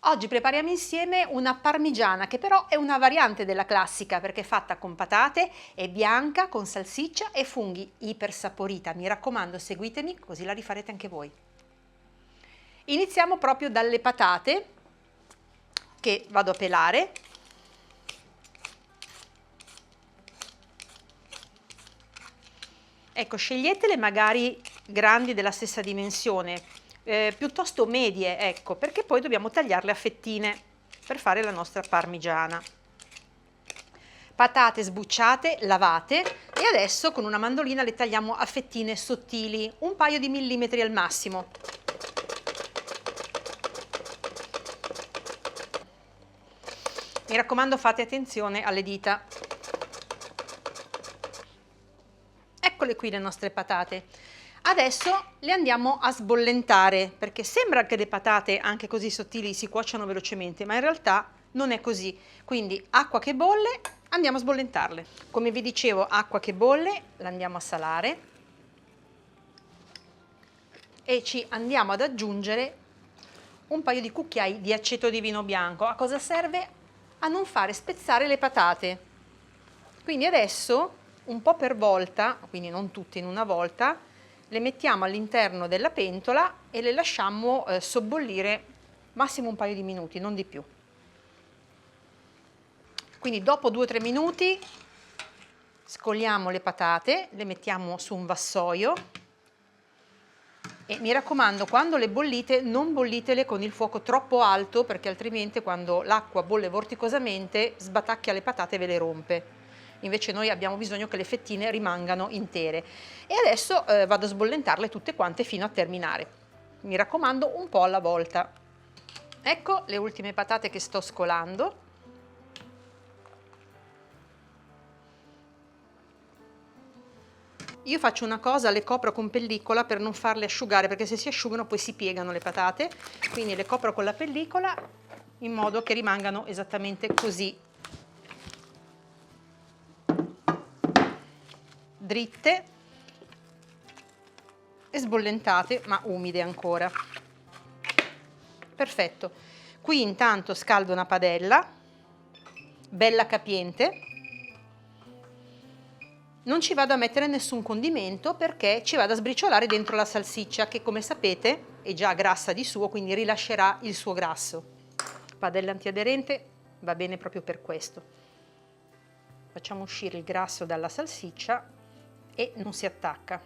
Oggi prepariamo insieme una parmigiana che però è una variante della classica perché è fatta con patate, è bianca, con salsiccia e funghi, ipersaporita. Mi raccomando, seguitemi così la rifarete anche voi. Iniziamo proprio dalle patate che vado a pelare. Ecco, sceglietele magari grandi della stessa dimensione, piuttosto medie, ecco, perché poi dobbiamo tagliarle a fettine per fare la nostra parmigiana. Patate sbucciate, lavate e adesso con una mandolina le tagliamo a fettine sottili, un paio di millimetri al massimo. Mi raccomando, fate attenzione alle dita. Eccole qui le nostre patate. Adesso le andiamo a sbollentare perché sembra che le patate anche così sottili si cuociano velocemente, ma in realtà non è così. Quindi acqua che bolle, andiamo a sbollentarle. Come vi dicevo, acqua che bolle, la andiamo a salare e ci andiamo ad aggiungere un paio di cucchiai di aceto di vino bianco. A cosa serve? A non fare spezzare le patate. Quindi adesso un po' per volta, quindi non tutte in una volta, le mettiamo all'interno della pentola e le lasciamo sobbollire massimo un paio di minuti, non di più. Quindi dopo 2-3 minuti scogliamo le patate, le mettiamo su un vassoio e mi raccomando, quando le bollite non bollitele con il fuoco troppo alto perché altrimenti quando l'acqua bolle vorticosamente sbatacchia le patate e ve le rompe. Invece noi abbiamo bisogno che le fettine rimangano intere. E adesso vado a sbollentarle tutte quante fino a terminare. Mi raccomando, un po' alla volta. Ecco le ultime patate che sto scolando. Io faccio una cosa, le copro con pellicola per non farle asciugare, perché se si asciugano poi si piegano le patate, quindi le copro con la pellicola in modo che rimangano esattamente così, dritte e sbollentate, ma umide ancora. Perfetto. Qui intanto scaldo una padella, bella capiente. Non ci vado a mettere nessun condimento perché ci vado a sbriciolare dentro la salsiccia che, come sapete, è già grassa di suo, quindi rilascerà il suo grasso. Padella antiaderente va bene proprio per questo. Facciamo uscire il grasso dalla salsiccia e non si attacca.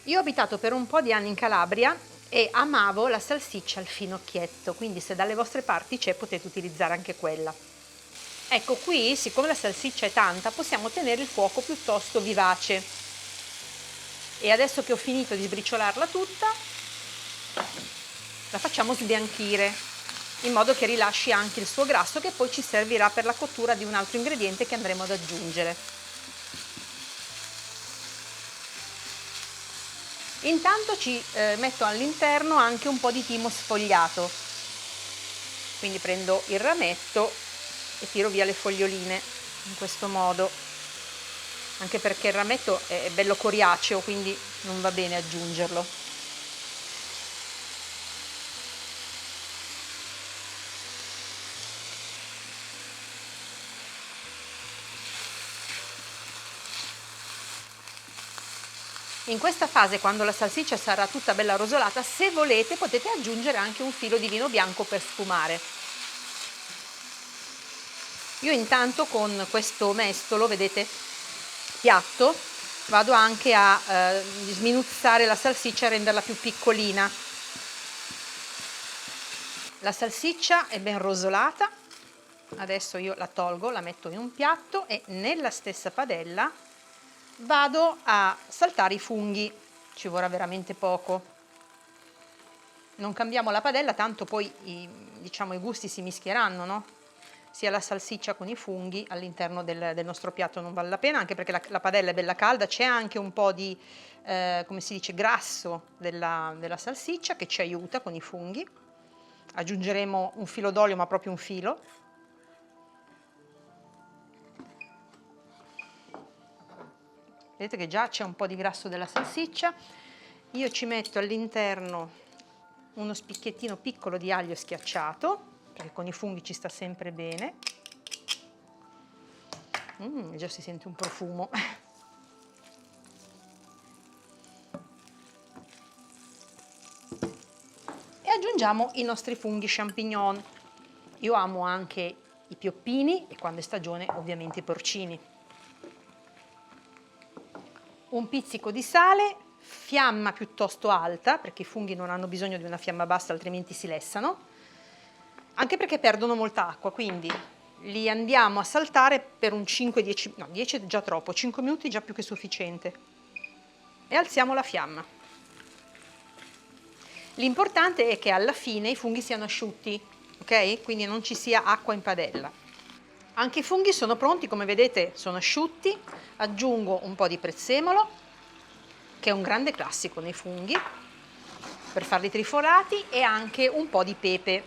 Io ho abitato per un po' di anni in Calabria e amavo la salsiccia al finocchietto, quindi se dalle vostre parti c'è potete utilizzare anche quella. Ecco, qui siccome la salsiccia è tanta possiamo tenere il fuoco piuttosto vivace e adesso che ho finito di sbriciolarla tutta la facciamo sbianchire in modo che rilasci anche il suo grasso che poi ci servirà per la cottura di un altro ingrediente che andremo ad aggiungere. Intanto ci metto all'interno anche un po' di timo sfogliato, quindi prendo il rametto e tiro via le foglioline in questo modo, anche perché il rametto è bello coriaceo, quindi non va bene aggiungerlo. In questa fase, quando la salsiccia sarà tutta bella rosolata, se volete potete aggiungere anche un filo di vino bianco per sfumare. Io intanto con questo mestolo, vedete, piatto, vado anche a sminuzzare la salsiccia e renderla più piccolina. La salsiccia è ben rosolata, adesso io la tolgo, la metto in un piatto e nella stessa padella vado a saltare i funghi, ci vorrà veramente poco. Non cambiamo la padella, tanto poi i gusti si mischieranno, no? Sia la salsiccia con i funghi all'interno del nostro piatto non vale la pena, anche perché la padella è bella calda, c'è anche un po' di, come si dice, grasso della salsiccia che ci aiuta con i funghi. Aggiungeremo un filo d'olio, ma proprio un filo. Vedete che già c'è un po' di grasso della salsiccia. Io ci metto all'interno uno spicchiettino piccolo di aglio schiacciato, perché con i funghi ci sta sempre bene. Già si sente un profumo. E aggiungiamo i nostri funghi champignon. Io amo anche i pioppini e quando è stagione ovviamente i porcini. Un pizzico di sale, fiamma piuttosto alta, perché i funghi non hanno bisogno di una fiamma bassa, altrimenti si lessano, anche perché perdono molta acqua, quindi li andiamo a saltare per un 5-10, no 10 è già troppo, 5 minuti è già più che sufficiente. E alziamo la fiamma. L'importante è che alla fine i funghi siano asciutti, ok? Quindi non ci sia acqua in padella. Anche i funghi sono pronti, come vedete sono asciutti. Aggiungo un po' di prezzemolo, che è un grande classico nei funghi, per farli trifolati, e anche un po' di pepe.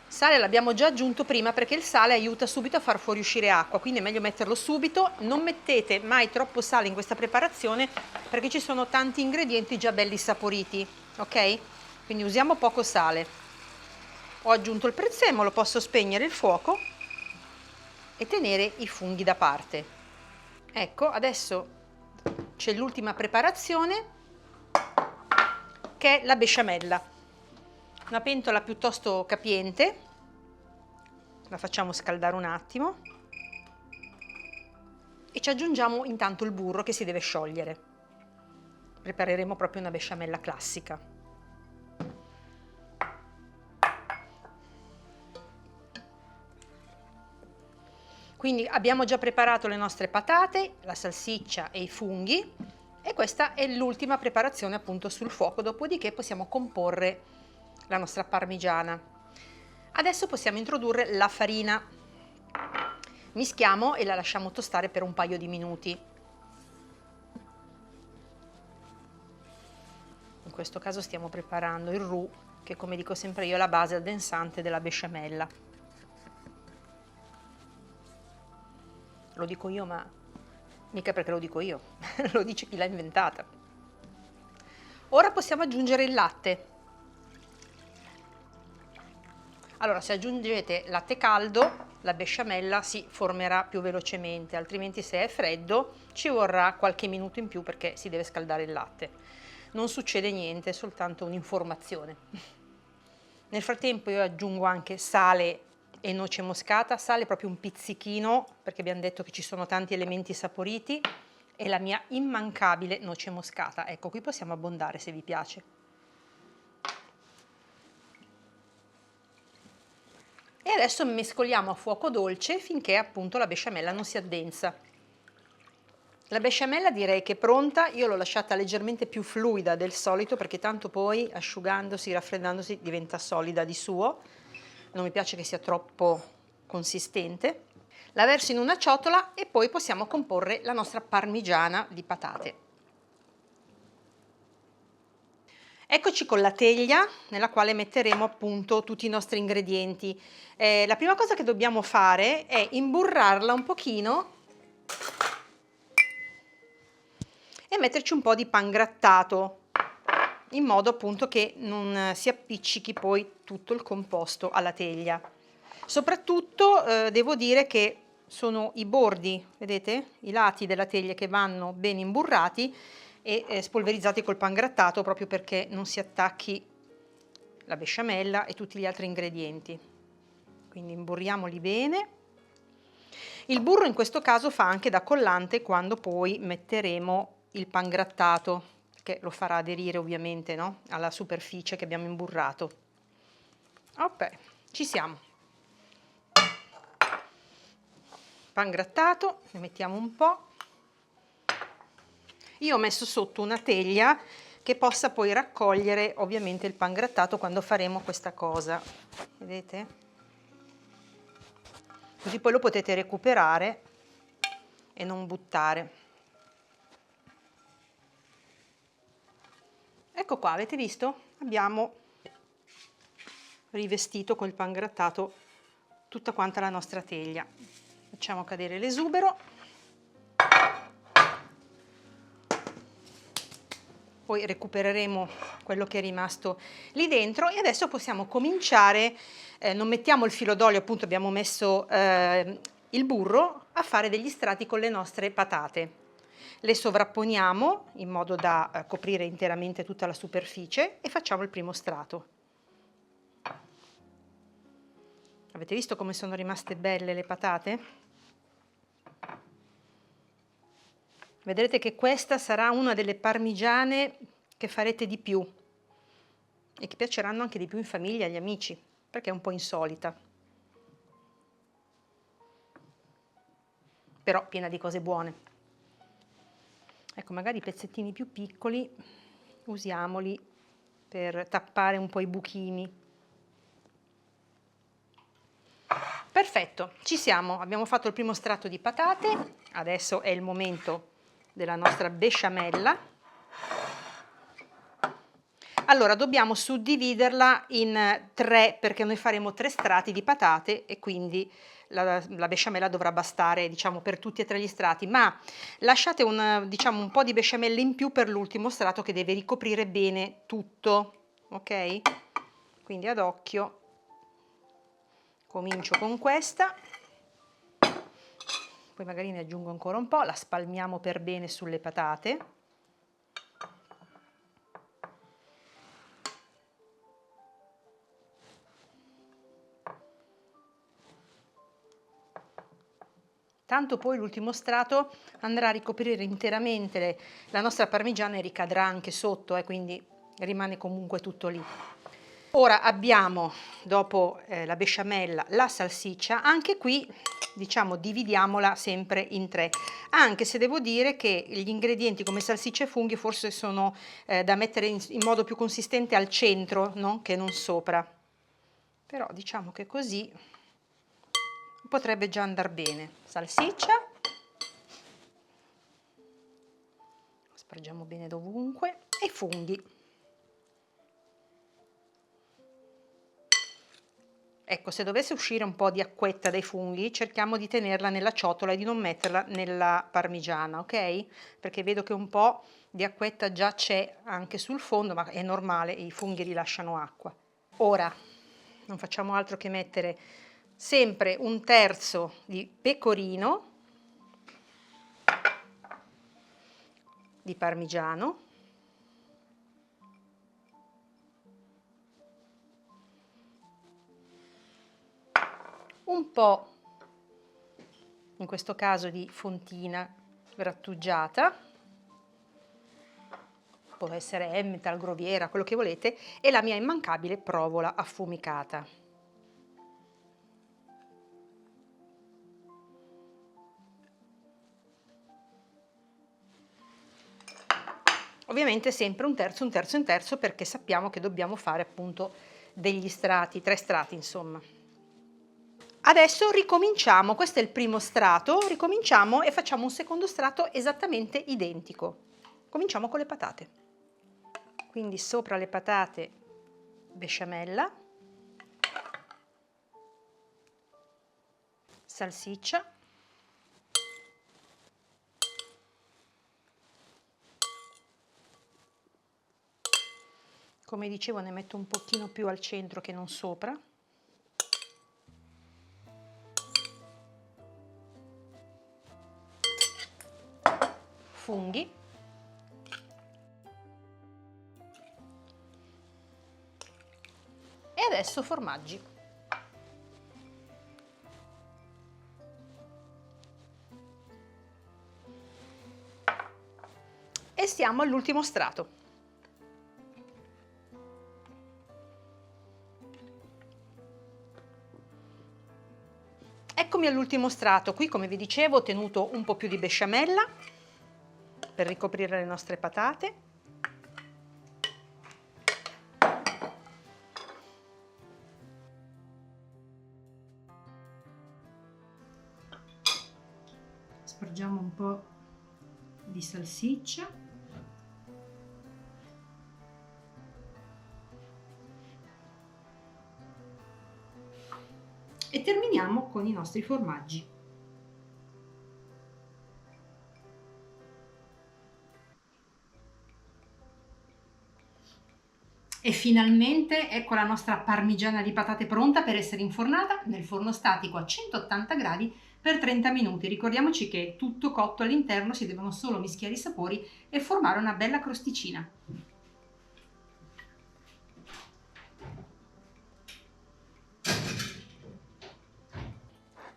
Sale l'abbiamo già aggiunto prima perché il sale aiuta subito a far fuoriuscire acqua, quindi è meglio metterlo subito. Non mettete mai troppo sale in questa preparazione perché ci sono tanti ingredienti già belli saporiti, ok? Quindi usiamo poco sale. Ho aggiunto il prezzemolo, posso spegnere il fuoco e tenere i funghi da parte. Ecco, adesso c'è l'ultima preparazione, che è la besciamella. Una pentola piuttosto capiente, la facciamo scaldare un attimo e ci aggiungiamo intanto il burro che si deve sciogliere. Prepareremo proprio una besciamella classica. Quindi abbiamo già preparato le nostre patate, la salsiccia e i funghi, e questa è l'ultima preparazione appunto sul fuoco, dopodiché possiamo comporre la nostra parmigiana. Adesso possiamo introdurre la farina. Mischiamo e la lasciamo tostare per un paio di minuti. In questo caso stiamo preparando il roux, che come dico sempre io è la base addensante della besciamella. Lo dico io, ma mica perché lo dico io, lo dice chi l'ha inventata. Ora possiamo aggiungere il latte. Allora, se aggiungete latte caldo, la besciamella si formerà più velocemente, altrimenti se è freddo ci vorrà qualche minuto in più perché si deve scaldare il latte. Non succede niente, è soltanto un'informazione. Nel frattempo io aggiungo anche sale e noce moscata, sale proprio un pizzichino, perché abbiamo detto che ci sono tanti elementi saporiti, e la mia immancabile noce moscata. Ecco, qui possiamo abbondare se vi piace. E adesso mescoliamo a fuoco dolce finché appunto la besciamella non si addensa. La besciamella direi che è pronta, io l'ho lasciata leggermente più fluida del solito perché tanto poi asciugandosi, raffreddandosi diventa solida di suo. Non mi piace che sia troppo consistente. La verso in una ciotola e poi possiamo comporre la nostra parmigiana di patate. Eccoci con la teglia nella quale metteremo appunto tutti i nostri ingredienti. La prima cosa che dobbiamo fare è imburrarla un pochino e metterci un po' di pangrattato, in modo appunto che non si appiccichi poi tutto il composto alla teglia. Soprattutto devo dire che sono i bordi, vedete? I lati della teglia che vanno ben imburrati e spolverizzati col pangrattato proprio perché non si attacchi la besciamella e tutti gli altri ingredienti. Quindi imburriamoli bene. Il burro in questo caso fa anche da collante quando poi metteremo il pangrattato, che lo farà aderire ovviamente, no? Alla superficie che abbiamo imburrato. Ok, ci siamo. Pangrattato, ne mettiamo un po'. Io ho messo sotto una teglia che possa poi raccogliere ovviamente il pangrattato quando faremo questa cosa, vedete? Così poi lo potete recuperare e non buttare. Ecco qua, avete visto? Abbiamo rivestito col pangrattato tutta quanta la nostra teglia. Facciamo cadere l'esubero. poi recupereremo quello che è rimasto lì dentro e adesso possiamo cominciare, non mettiamo il filo d'olio, appunto abbiamo messo il burro, a fare degli strati con le nostre patate. Le sovrapponiamo in modo da coprire interamente tutta la superficie e facciamo il primo strato. Avete visto come sono rimaste belle le patate? Vedrete che questa sarà una delle parmigiane che farete di più e che piaceranno anche di più in famiglia agli amici, perché è un po' insolita, però piena di cose buone. Ecco, magari i pezzettini più piccoli usiamoli per tappare un po' i buchini. Perfetto, ci siamo, abbiamo fatto il primo strato di patate, adesso è il momento della nostra besciamella. Allora, dobbiamo suddividerla in 3 perché noi faremo 3 strati di patate e quindi la besciamella dovrà bastare, diciamo, per tutti e 3 gli strati, ma lasciate diciamo, un po' di besciamella in più per l'ultimo strato che deve ricoprire bene tutto, ok? Quindi ad occhio. Comincio con questa, poi magari ne aggiungo ancora un po', la spalmiamo per bene sulle patate. Tanto poi l'ultimo strato andrà a ricoprire interamente la nostra parmigiana e ricadrà anche sotto, quindi rimane comunque tutto lì. Ora abbiamo, dopo la besciamella, la salsiccia, anche qui diciamo dividiamola sempre in 3, anche se devo dire che gli ingredienti come salsiccia e funghi forse sono da mettere in modo più consistente al centro, no? Che non sopra, però diciamo che così potrebbe già andare bene. Salsiccia, spargiamo bene dovunque, e funghi. Ecco, se dovesse uscire un po' di acquetta dai funghi, cerchiamo di tenerla nella ciotola e di non metterla nella parmigiana, ok? Perché vedo che un po' di acquetta già c'è anche sul fondo, ma è normale, i funghi rilasciano acqua. Ora, non facciamo altro che mettere sempre 1/3 di pecorino di parmigiano, un po' in questo caso di fontina grattugiata, può essere Emmental, Groviera, quello che volete, e la mia immancabile provola affumicata. Ovviamente sempre 1/3, 1/3, 1/3 perché sappiamo che dobbiamo fare appunto degli strati, 3 strati insomma. Adesso ricominciamo, questo è il primo strato, ricominciamo e facciamo un secondo strato esattamente identico. Cominciamo con le patate. Quindi sopra le patate besciamella, salsiccia, come dicevo ne metto un pochino più al centro che non sopra, funghi, e adesso formaggi. E siamo all'ultimo strato. Eccomi all'ultimo strato, qui come vi dicevo ho tenuto un po' più di besciamella per ricoprire le nostre patate. Spargiamo un po' di salsiccia. E terminiamo con i nostri formaggi. E finalmente ecco la nostra parmigiana di patate pronta per essere infornata nel forno statico a 180 gradi per 30 minuti. Ricordiamoci che è tutto cotto all'interno, si devono solo mischiare i sapori e formare una bella crosticina.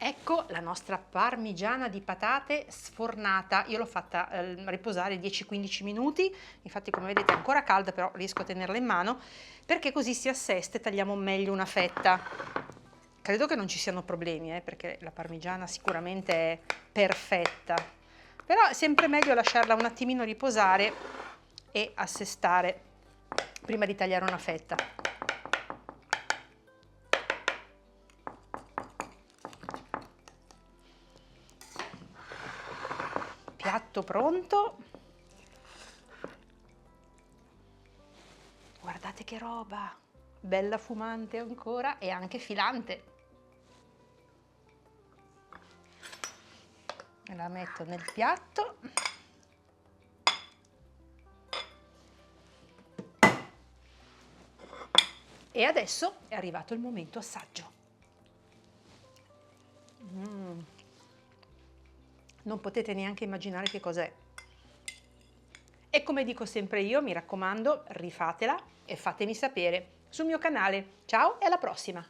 Ecco la nostra parmigiana di patate sfornata. Io l'ho fatta riposare 10-15 minuti, infatti come vedete è ancora calda, però riesco a tenerla in mano, perché così si assesta e tagliamo meglio una fetta. Credo che non ci siano problemi, perché la parmigiana sicuramente è perfetta, però è sempre meglio lasciarla un attimino riposare e assestare prima di tagliare una fetta. Piatto pronto. Guardate che roba, bella fumante ancora e anche filante. La metto nel piatto. E adesso è arrivato il momento assaggio. Non potete neanche immaginare che cos'è. E come dico sempre io, mi raccomando, rifatela e fatemi sapere sul mio canale. Ciao e alla prossima!